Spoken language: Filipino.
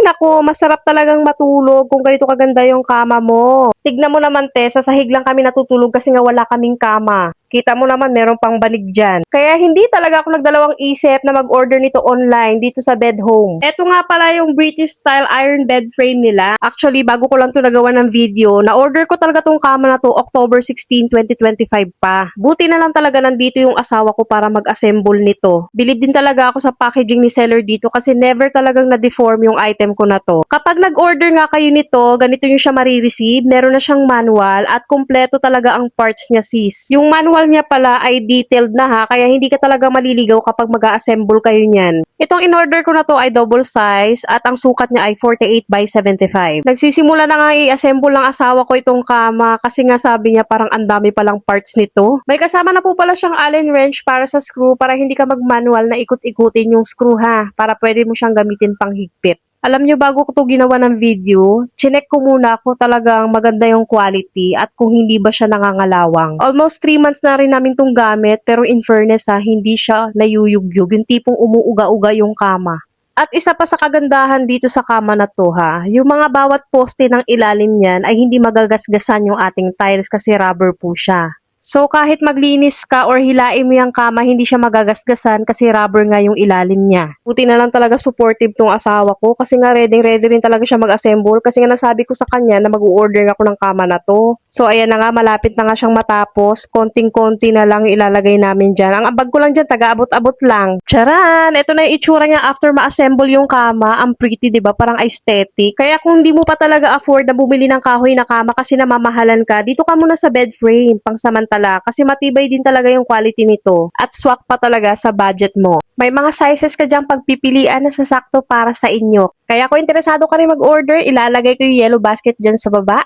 naku, masarap talagang matulog kung ganito kaganda yung kama mo. Tignan mo naman, te, sa sahig lang kami natutulog kasi nga wala kaming kama. Kita mo naman, meron pang banig dyan. Kaya hindi talaga ako nagdalawang isip na mag-order nito online dito sa Bed Home. Ito nga pala yung British style iron bed frame nila. Actually, bago ko lang to nagawa ng video, na-order ko talaga tong kama na to October 16, 2025 pa. Buti na lang talaga nandito yung asawa ko para mag-assemble nito. Bilib din talaga ako sa packaging ni seller dito kasi never talagang na-deform yung item ko na to. Kapag nag-order nga kayo nito, ganito yung siya marireceive. Meron na siyang manual at kompleto talaga ang parts niya, sis. Yung manual niya pala ay detailed na ha, kaya hindi ka talaga maliligaw kapag mag-assemble kayo niyan. Itong in-order ko na to ay double size at ang sukat niya ay 48 by 75. Nagsisimula na nga i-assemble ng asawa ko itong kama kasi nga sabi niya parang ang dami palang parts nito. May kasama na po pala siyang Allen wrench para sa screw para hindi ka mag-manual na ikot-ikutin yung screw ha, para pwede mo siyang gamitin pang higpit. Alam nyo, bago ko to ginawa ng video, chinek ko muna kung talagang maganda yung quality at kung hindi ba siya nangangalawang. Almost 3 months na rin namin tong gamit pero in fairness ha, hindi siya nayuyugyug, yung tipong umuuga-uga yung kama. At isa pa sa kagandahan dito sa kama na to ha, yung mga bawat poste ng ilalim niyan ay hindi magagasgasan yung ating tiles kasi rubber po siya. So kahit maglinis ka or hilain mo yung kama, hindi siya magagasgasan kasi rubber nga yung ilalim niya. Buti na lang talaga supportive tong asawa ko kasi nga ready rin talaga siya mag-assemble kasi nga nasabi ko sa kanya na mag-order ako ng kama na to. So ayan na nga, malapit na nga siyang matapos. Konting-konti na lang ilalagay namin dyan. Ang abag ko lang dyan, taga-abot-abot lang. Charan! Ito na yung itsura niya after ma-assemble yung kama. Ang pretty, diba? Parang aesthetic. Kaya kung hindi mo pa talaga afford na bumili ng kahoy na kama kasi namamahalan ka, dito ka muna sa bed frame, pangsamantala. Kasi matibay din talaga yung quality nito. At swak pa talaga sa budget mo. May mga sizes ka dyang pagpipilian na sasakto para sa inyo. Kaya kung interesado ka rin mag-order, ilalagay ko yung yellow basket dyan sa baba.